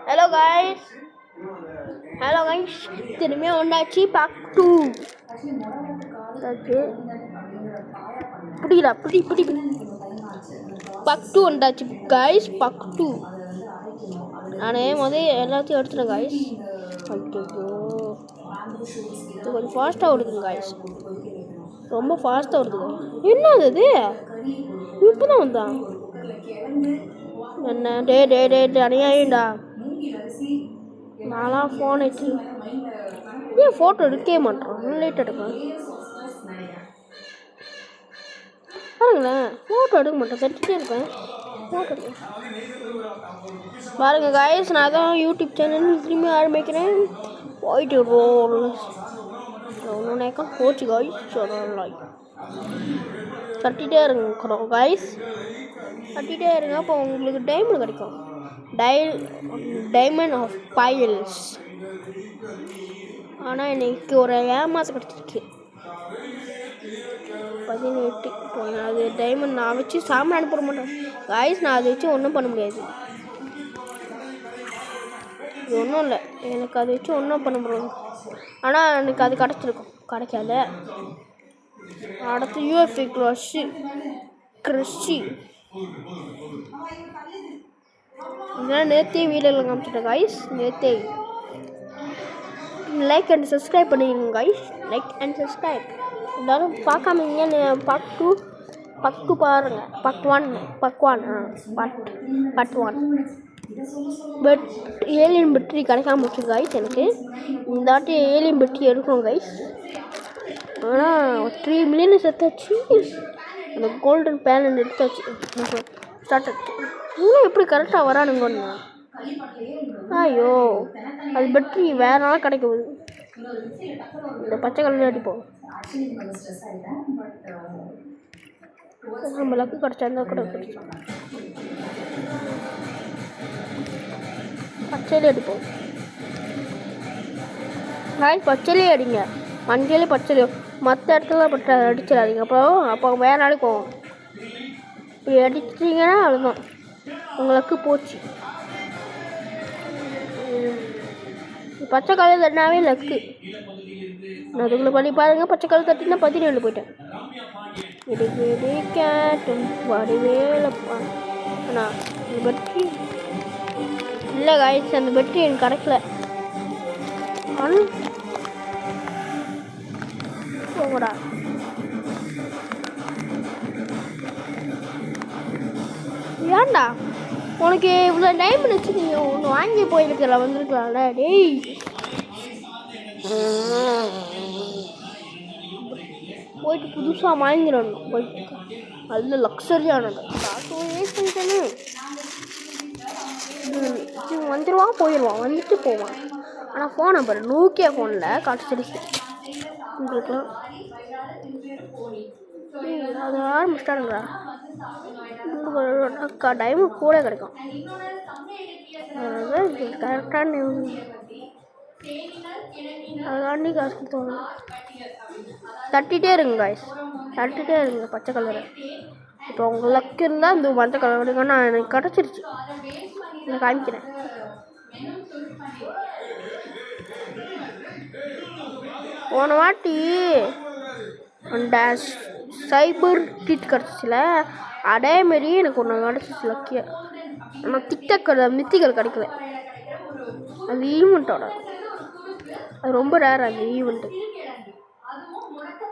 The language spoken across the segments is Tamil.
Hello guys. திரும்பியும் வந்தாச்சு பார்ட் 2. ஓகே புடிடா புடி பார்ட் 2 வந்தாச்சு गाइस. பார்ட் 2 நானே எல்லாத்தையும் எடுத்துட்டேன் गाइस. ஓகே இது கொஞ்சம் ஃபாஸ்ட்டாக ஓடுதுங்க गाइस. ரொம்ப ஃபாஸ்ட்டாக ஓடுது. என்னது இது? இப்போ தான் வந்தான். என்ன டே அணியாயிண்டா. நான்லாம் ஃபோன் வச்சு ஏன் ஃபோட்டோ எடுக்கவே மாட்டேன். லேட் எடுப்பேன் பாருங்களேன். ஃபோட்டோ எடுக்க மாட்டேன், தட்டிகிட்டே இருப்பேன். ஃபோட்டோ எடுப்பேன் பாருங்கள் गाइस. நான் தான் யூடியூப் சேனல் திரும்பி ஆரம்பிக்கிறேன். போயிட்டு ஒன்று போச்சு गाइस. சொல்லலாம் தட்டிகிட்டே இருங்க गाइस. தட்டிகிட்டே இருங்க. அப்போ உங்களுக்கு டைமண்ட் கிடைக்கும். Diamond of piles. ஆனால் இன்னைக்கு ஒரு ஏமாசம் கிடச்சிருக்கு 18. அது டைமண்ட் நான் வச்சு சாமான் அனுப்ப மாட்டேன் गाइस. நான் அதை வச்சு ஒன்றும் பண்ண முடியாது. இது ஒன்றும் இல்லை, எனக்கு அதை வச்சு ஒன்றும் பண்ண முடியாது. ஆனால் எனக்கு அது கிடச்சிருக்கும். கிடைக்காத அடுத்து யூஎஃப்இ கிரஷி இதெல்லாம் நேற்றே வீடியோவில் காமிச்சிட்டேன் गाइस. நேற்றே லைக் அண்ட் சப்ஸ்கிரைப் பண்ணிடுங்க गाइस. லைக் அண்ட் சப்ஸ்கிரைப் எல்லாரும் பார்க்காம பார்ட் 2 பாருங்கள். பார்ட் 1 பட் ஏலியன் பேட்டரி கிடைக்காம போச்சு गाइस. எனக்கு இந்த வாட்டி ஏலியன் பேட்டரி எடுக்கணும் गाइस. ஆனால் 3 மில்லியன் செத்தாச்சு. அந்த கோல்டன் பேலன் எடுத்தாச்சு. ஸ்டார்ட் ஆச்சு. இன்னும் எப்படி கரெக்டாக வரானுங்கன்னு. ஐயோ அது பேட்டரி வேற நாளாக கிடைக்க போகுது. இந்த பச்சை கலர் அடிப்போம். நம்ம லக்கு கிடச்சா இருந்தால் கூட கிடைச்சோம். பச்சையிலே அடிப்போம் गाइस. பச்சையிலே அடிங்க. மஞ்சள் பச்சையிலையோ மற்ற இடத்துல அடிச்சிடாதீங்க. அப்போ வேற நாளைக்கு போவோம். இப்படி அடிச்சிட்டிங்கன்னா அவ்வளோதான், உங்களுக்கு போச்சு. பச்சை கலர் தட்டினாவே லக்கு. நான் அதுக்குள்ளே பண்ணி பாருங்கள். பச்சை கலர் தட்டினா 17 போயிட்டேன். இது கேட்டும் வடிவேலப்பா. ஆனால் இந்த பேட்டரி இல்லை गाइस. அந்த பேட்டரி எனக்கு கிடைக்கல. போங்கடா. ஏன்டா உனக்கு இவ்வளோ டைம் வச்சு நீ ஒன்று வாங்கி போயிருக்கல வந்துருக்கலாம்ல. டேய் போயிட்டு புதுசாக வாங்கிடணும். போயிட்டு நல்ல லக்ஸரியானது. வேஸ்ட் பண்ணிட்டேன்னு வந்துடுவான் போயிடுவான், வந்துட்டு போவான். ஆனால் ஃபோனை பாரு, நோக்கியா ஃபோனில் காட்டுச்சிருச்சு உங்களுக்குலாம். அது ஆரம்பிச்சிட்டானுங்களா. டைமும் கூட கிடைக்கும். கரெக்டான அதுக்காண்டி காசு கொடுத்தோம். தட்டிகிட்டே இருங்க गाइस. தட்டிகிட்டே இருங்க பச்சை கலரை. இப்போ உங்கள் லக்கு இருந்தால் இந்த பச்சை கலர் எடுங்க. நான் எனக்கு கிடச்சிருச்சு. நான் காமிக்கிறேன். போன வாட்டி அந்த சைபர் கிட் கிடச்சிச்சில, அதேமாரி எனக்கு ஒன்று கிடச்சிச்சு லக்கியாக. ஆனால் மித்திகள் கிடைக்கல. அது ஈவெண்ட்டோட அது ரொம்ப ரேராக. அந்த ஈவெண்ட்டு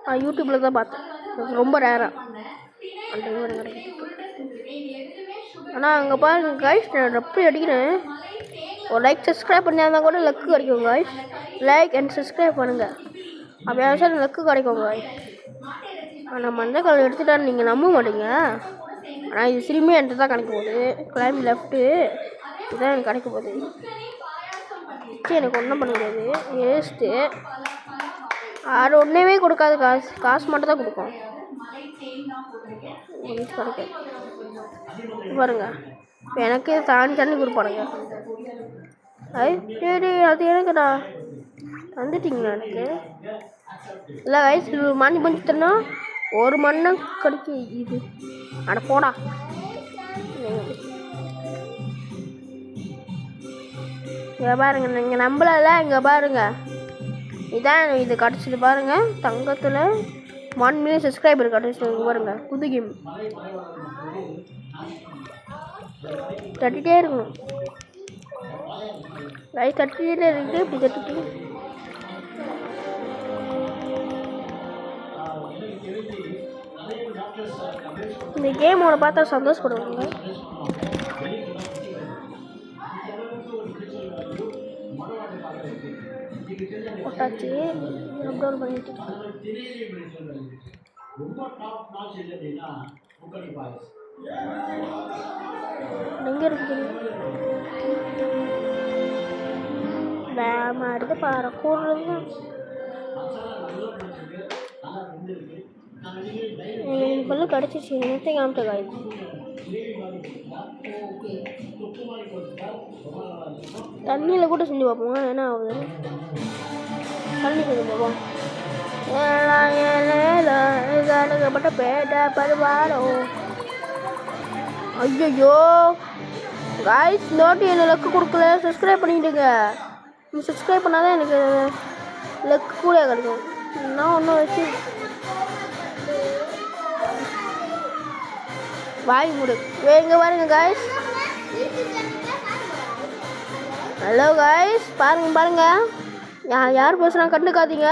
நான் யூடியூப்பில் தான் பார்த்தேன். அது ரொம்ப ரேராக அந்த ஈவெண்ட் கிடைக்கும். ஆனால் அங்கே பாருங்கள் गाइस. நான் எப்படி அடிக்கிறேன். ஒரு லைக் சப்ஸ்கிரைப் பண்ணியிருந்தால் கூட லக்கு கிடைக்கும் गाइस. லைக் அண்ட் சப்ஸ்கிரைப் பண்ணுங்கள். அப்படியே லக்கு கிடைக்கும் गाइस. ஆனால் மஞ்சள் கலர் எடுத்துட்டான்னு நீங்கள் நம்ப மாட்டீங்க. ஆனால் இது திரும்பி என்கிட்ட தான் கிடைக்க போகுது. கிளைம் லெஃப்ட்டு இதுதான் எனக்கு கிடைக்க போகுது. எனக்கு ஒன்றும் பண்ண முடியாது. வேஸ்ட்டு. அது ஒன்றுமே கொடுக்காது. காசு மட்டும் தான் கொடுக்கும். கிடைக்கும் பாருங்க. இப்போ எனக்கு தண்ணி கொடுப்பானுங்க. அது எனக்குடா வந்துட்டிங்களா எனக்கு இல்லை गाइस. மணி பண்ணிட்டேன்னா ஒரு மண்ணை கிடைக்கும் இது. அட போடா. இங்கே பாருங்க, நீங்கள் நம்பலல, இங்கே பாருங்க, இதான் இது கிடச்சிது பாருங்க. தங்கத்தில் 1 மில்லியன் சப்ஸ்கிரைபர் கிடச்சிது பாருங்க. புது கேம் தட்டிகிட்டே இருக்கணும். லைட் தட்டிகிட்டே இருக்குது. இப்படி தட்டிட்டு இந்த கேமோட பார்த்தா சந்தோஷப்படுவாங்க. போட்டாச்சு, அப்டவுன் பண்ணிட்டு எங்கே இருக்குது வேமா எடுத்து பாரு கூடுறது. எனக்கு கிடச்சிச்சு. நேற்று காமிட்ட காய் தண்ணியில் கூட செஞ்சு பார்ப்போம் என்ன ஆகுது. தண்ணி செஞ்சு பார்ப்போம். கணக்கப்பட்ட பேட்டை பருவாடோ. ஐயோ காய்ஸ், நோட்டு என்ன லக்கு கொடுக்கல. சப்ஸ்கிரைப் பண்ணிவிடுங்க. நீங்கள் சப்ஸ்கிரைப் பண்ணால் தான் எனக்கு லக்கு கூட கிடைக்கும். நான் ஒன்றும் வச்சு வாய் மூடு. எங்கே பாருங்க காய்ஸ். ஹலோ காய்ஸ், பாருங்க யார் பேசுகிறா கண்டுக்காதீங்க.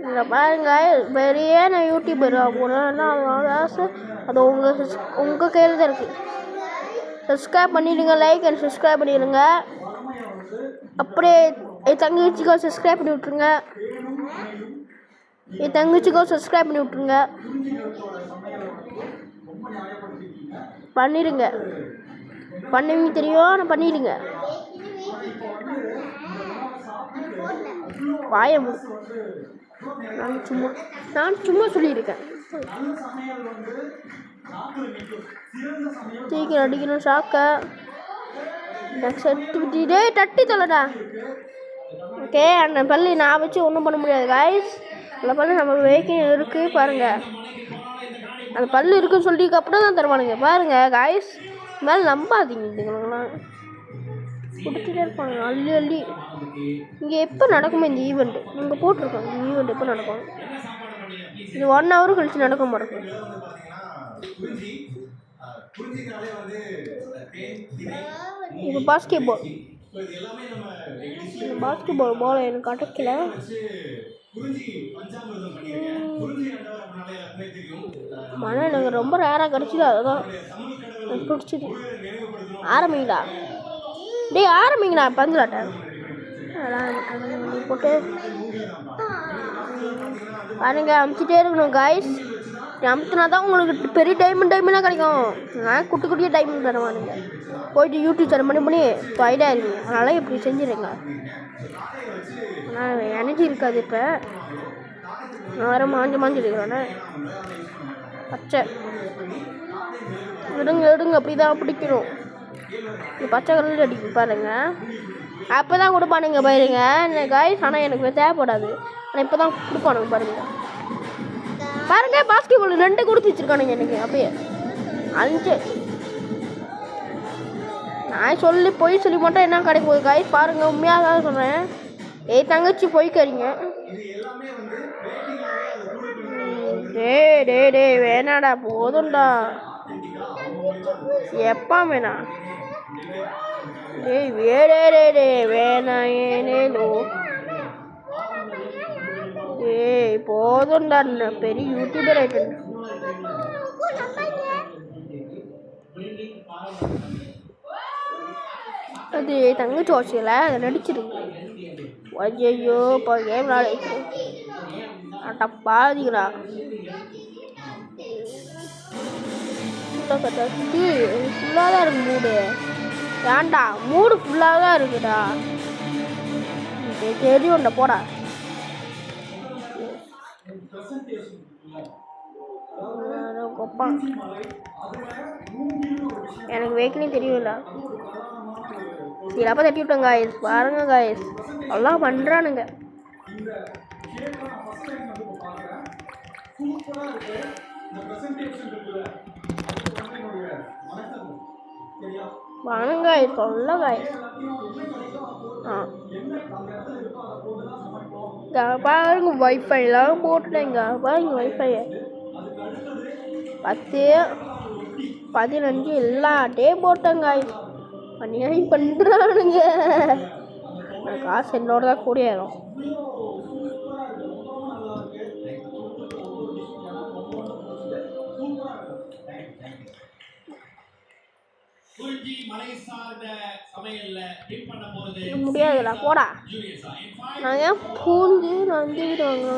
இங்கே பாருங்க, பெரிய நான் யூடியூபர் ஆகணும்னா ஆசை. அது உங்கள் கையில் தான் இருக்குது. சப்ஸ்கிரைப் பண்ணிவிடுங்க. லைக் அண்ட் சப்ஸ்கிரைப் பண்ணிடுங்க. அப்படியே என் தங்கச்சிக்கோ சப்ஸ்கிரைப் பண்ணி விட்ருங்க. என் தங்கச்சிக்கோ சப்ஸ்கிரைப் பண்ணி விட்ருங்க. பண்ணிடுங்க. பண்ணுவீங்க தெரியும், ஆனால் பண்ணிடுங்க. வாய நான் சும்மா சொல்லியிருக்கேன். சீக்கிரம் அடிக்கணும் ஷாக்க. டே தட்டி தொலைடா. ஓகே, அந்த பள்ளி நான் வச்சு ஒன்றும் பண்ண முடியாது காய்ஸ். அந்த பள்ளி நம்ம வேக்கிங் இருக்குது பாருங்கள். அந்த பல்லு இருக்குன்னு சொல்லிட்டு அப்புறம் தான் தருவானுங்க பாருங்க காய்ஸ். மேலே நம்பாதீங்க. இதுங்களுக்குலாம் கொடுத்துட்டே இருப்பாங்க அள்ளி அள்ளி. இங்கே எப்போ நடக்குமா இந்த ஈவெண்ட்டு? இங்கே போட்டிருக்கோம் இந்த ஈவெண்ட் எப்போ நடக்கும். இது 1 hour கழிச்சு நடக்க மாட்டேங்குது. இப்போ பாஸ்கெட் பால் எனக்கு கிடைக்கல. மனம் எனக்கு ரொம்ப ரேராக கிடச்சிது. அதுதான் எனக்கு பிடிச்சிது. ஆரம்பிங்களா? டேய் ஆரம்பிங்களா பந்துலாட்ட போட்டு பாருங்க. அமுச்சிட்டே இருக்கணும் காய்ஸ். அமுத்துனா தான் உங்களுக்கு பெரிய டைமண்ட்லாம் கிடைக்கும். நான் குட்டி குட்டியாக டைமண்ட் தருவானுங்க. போயிட்டு யூடியூப் சேனல் பண்ணி ஃபைடாக இருக்கீங்க. அதனால் இப்படி செஞ்சுருங்க. ஆனால் எனர்ஜி இருக்காது. இப்போ நான் வேறு மாஞ்சி எடுக்கிறேன்னா பச்சை எடுங்க அப்படி தான் பிடிக்கணும். பச்சை கலரில் அடிக்கும் பாருங்க. அப்போ தான் கொடுப்பானுங்க பாருங்க காய்ஸ். ஆனால் எனக்கு தேவைப்படாது. ஆனால் இப்போ தான் கொடுப்பானுங்க பாருங்க. பாஸ்கெட் பால் 2 கொடுத்து வச்சுருக்கானுங்க எனக்கு. அப்படியே 5. நான் போய் சொல்லி மட்டும் என்ன கிடைக்க போகுது காய்ஸ் பாருங்கள். உண்மையாக தான் சொல்கிறேன். தங்கச்சி போய்க்கறீங்க. டே வேணாடா போதும்டா. எப்பா வேணா வேணா ஏனேலோ. போதும்டா, பெரிய யூடியூபர் ஆயிட்டு. அது தங்கச்சி வாட்சியில் அதை நடிச்சிருக்கு. ஐயோ இப்போ கேம் விளாட அட்டா பாதிக்கிறா. ஃபுல்லாக தான் இருக்கு மூடு. ஏன்டா மூடு ஃபுல்லாக தான் இருக்குடா. தெரியும்டா போடா. எனக்கு வேக்கனே தெரியல. சிலப்பா தட்டி விட்டேன் காய்ஸ். பாருங்க காய்ஸ், எல்லாம் பண்ணுறானுங்க. வாங்க சொல்ல காய்ஸ். பாருங்க வைஃபைலாம் போட்டுட்டேங்க. பாருங்க வைஃபை 10 15 எல்லாத்தையும் போட்டேங்க. அநியாயம் பண்ணுறானுங்க. காசு என்னோட தான் கூடியேறும். முடியாதுடா போடா. நான் ஏன் பூந்து வந்துடுவாங்க.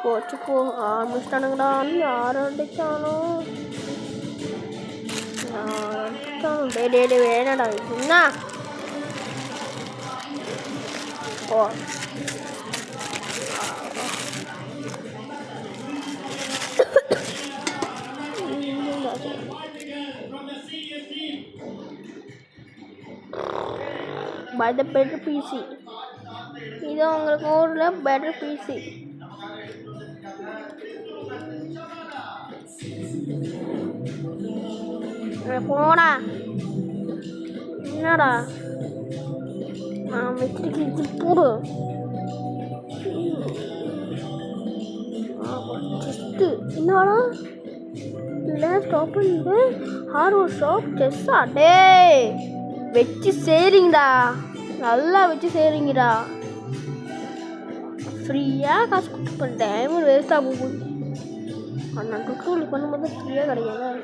போச்சு போ ஆரம்பிச்சிட்டானுங்கடான்னு யார் அடிச்சானோ டே வேணடா என்ன ஓ by the better PC. இது உங்களுக்கு ஊரில் better PC. போடா என்னடா நான் வச்சிருக்கேன் போடு. என்னடா லேப்டாப் ஹார்ட்வேர் ஷாப் செஸ்ஸா டே வச்சு சேரிங்கடா. நல்லா வச்சு சேரிங்கடா. ஃப்ரீயாக காசு கொடுத்து பண்ணிட்டேன். டைம் வேஸ்ட்டாக போகுது. நான் டுட்டோரியல் பண்ணும்போது ஃப்ரீயாக கிடைக்காது.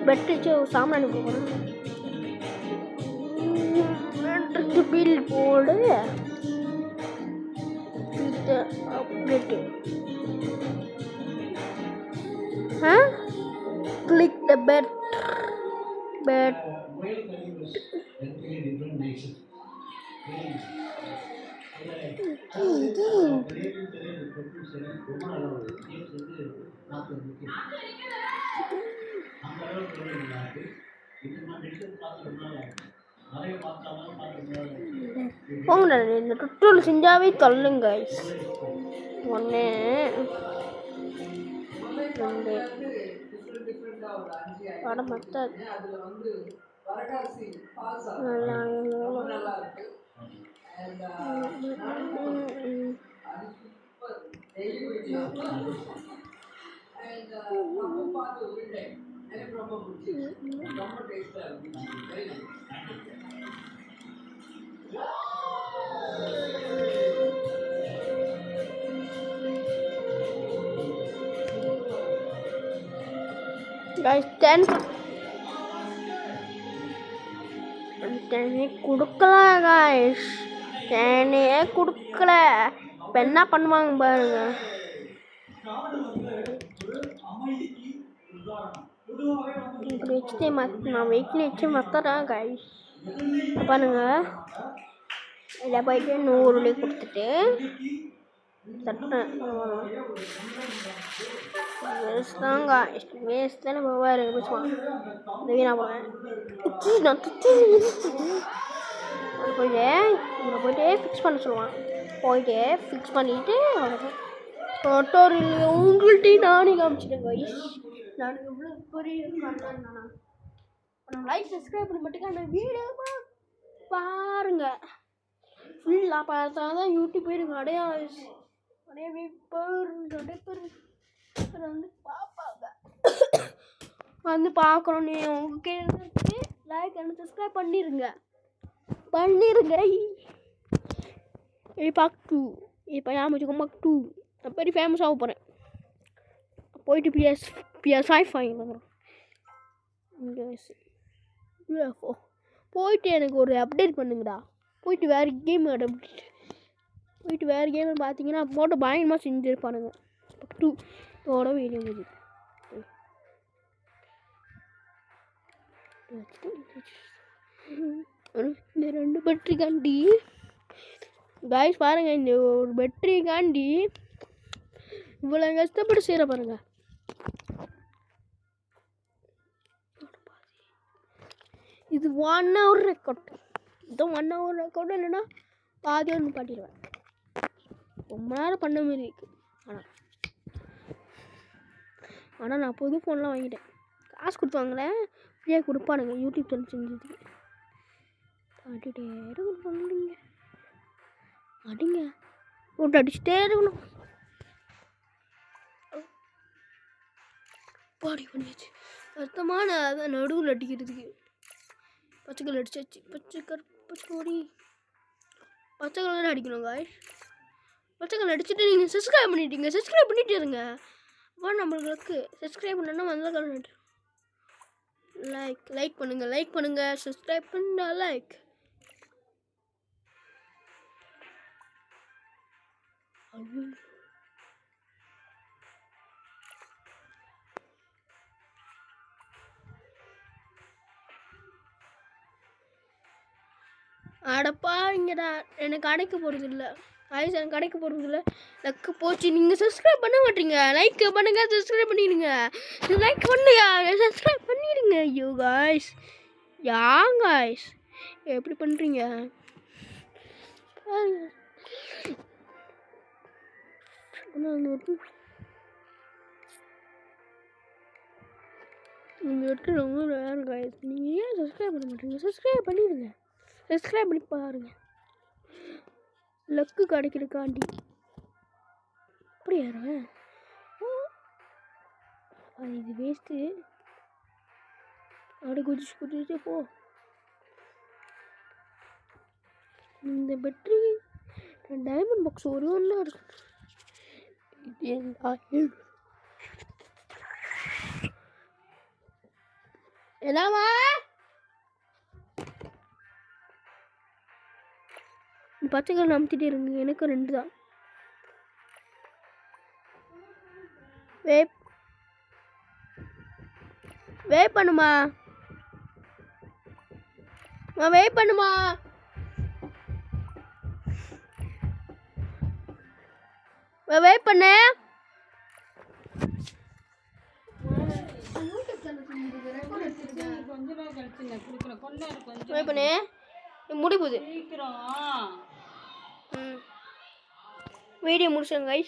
பெட்ரிச்சு சாமான் போகணும். பில் போடு அப்டேட் கிளிக் த பெட் போங்க. இந்த டுட்டோரியல் செஞ்சாவே தள்ளுங்க. 1 2 படம் மற்ற guys 10 கொடுக்கல guys. 10 கொடுக்கல. இப்போ என்ன பண்ணுவாங்க பாருங்க. இப்படி வச்சுட்டு நான் வெயிட்ல வச்சு மற்றதான் guys. பாருங்க இதில் போயிட்டு 100 கொடுத்துட்டு தட்டேன். வேஸ்ட் தாங்க. வேஸ்ட் தானே போவார் பேசுவான். இந்த வீணா போவேன் போயிட்டு இங்கே போயிட்டு ஃபிக்ஸ் பண்ண சொல்லுவான். போயிட்டு ஃபிக்ஸ் பண்ணிவிட்டு டுட்டோரியல் உங்கள்கிட்டையும் நானே காமிச்சிட்டேன் guys. நான் எவ்வளோ பெரிய காட்டுறேன். லைக் சப்ஸ்கிரைப் பண்ணி மட்டும் அந்த வீடியோ பாருங்கள். ஃபுல்லாக பார்த்தா தான் யூடியூப் போயிருங்க. நிறைய பேர் வந்து பார்ப்பாங்க. வந்து பார்க்கணும். உங்கள் கேட்டு லைக் அண்ட் சப்ஸ்கிரைப் பண்ணிடுங்க. பார்ட் 2 இப்போ ஞாபகம் வச்சுக்கோ. பார்ட் 2 நான் பெரிய ஃபேமஸ் ஆக போகிறேன். போயிட்டு PS5 வாங்கிடுறேன். போயிட்டு எனக்கு ஒரு அப்டேட் பண்ணுங்கடா. போயிட்டு வேறு கேம் அப்டேட் போயிட்டு வேறு கேம் பார்த்தீங்கன்னா போட்டு பயங்கரமாக செஞ்சுருப்பானுங்க. 2 வீடியோ முடியுது. இந்த 2 பேட்டரி காண்டி காய்ஸ் பாருங்கள். இந்த ஒரு பேட்டரி காண்டி இவ்வளோ கஷ்டப்பட்டு செய்கிற பாருங்க. இது 1 hour ரெக்கார்ட். இதுவும் 1 hour கூட இல்லைன்னா பாதியோடு நிப்பாட்டிடுவேன். ரொம்ப நேரம் பண்ண மாரி இருக்குது. ஆனால் நான் புது ஃபோன்லாம் வாங்கிட்டேன். காசு கொடுப்பாங்களே ஃப்ரீயாக கொடுப்பானுங்க யூடியூப் சேனல் செஞ்சதுக்கு. பாடிட்டே இருக்கணும் சொல்லுங்க. அடிங்க போட்டு அடிச்சுட்டே இருக்கணும். பாடி பண்ணியாச்சு. அர்த்தமான அதான் நடுவில் அடிக்கிறதுக்கு பச்சைக்கல் அடிச்சாச்சு. பச்சைக்கொடி பச்சை கலர் அடிக்கணும் காய்ஸ். பச்சைக்கல் அடிச்சுட்டு நீங்கள் சப்ஸ்கிரைப் பண்ணிட்டீங்க. சப்ஸ்கிரைப் பண்ணிட்டு இருங்க. அப்போ நம்மளுக்கு சப்ஸ்கிரைப் பண்ணணும்னா மஞ்சள் கலர் லைக் பண்ணுங்கள் சப்ஸ்கிரைப் பண்ண லைக். அடப்பா இங்கடா எனக்கு கடைக்கு போகிறது இல்லை காய்ஸ். எனக்கு கடைக்கு போகிறது இல்லை. லக்கு போச்சு. நீங்கள் சப்ஸ்கிரைப் பண்ண மாட்டீங்க. லைக் பண்ணுங்க சப்ஸ்கிரைப் பண்ணிடுங்க. லைக் பண்ணுங்க சப்ஸ்கிரைப் பண்ணிடுங்க. ஐயோ காய்ஸ் காய்ஸ் எப்படி பண்ணுறீங்க நீங்கள் எடுத்து ரொம்ப ரேர் காய்ஸ். நீங்கள் ஏன் சப்ஸ்கிரைப் பண்ண மாட்டீங்க? சப்ஸ்கிரைப் பண்ணிடுங்க. சப்ஸ்கிரைப் பண்ணி பாருங்க. லக்கு கிடைக்கிறக்காண்டி அப்படி ஏறுவேன். அது இது வேஸ்ட்டு. அப்படி குதிச்சுட்டே போ. இந்த பேட்டரி டைமண்ட் பாக்ஸ் ஒரு ஒன்றா இருக்கு. என்னவா பச்சைக்கல் அமுத்திட்டே இருங்க. எனக்கு 2 தான். வெயிட் பண்ணுமா வெயிட் பண்ணுமா. வெயிட் பண்ணு. வெயிட் பண்ணு முடி போகுது. வீடியோ முடிச்சேன் கைஸ்.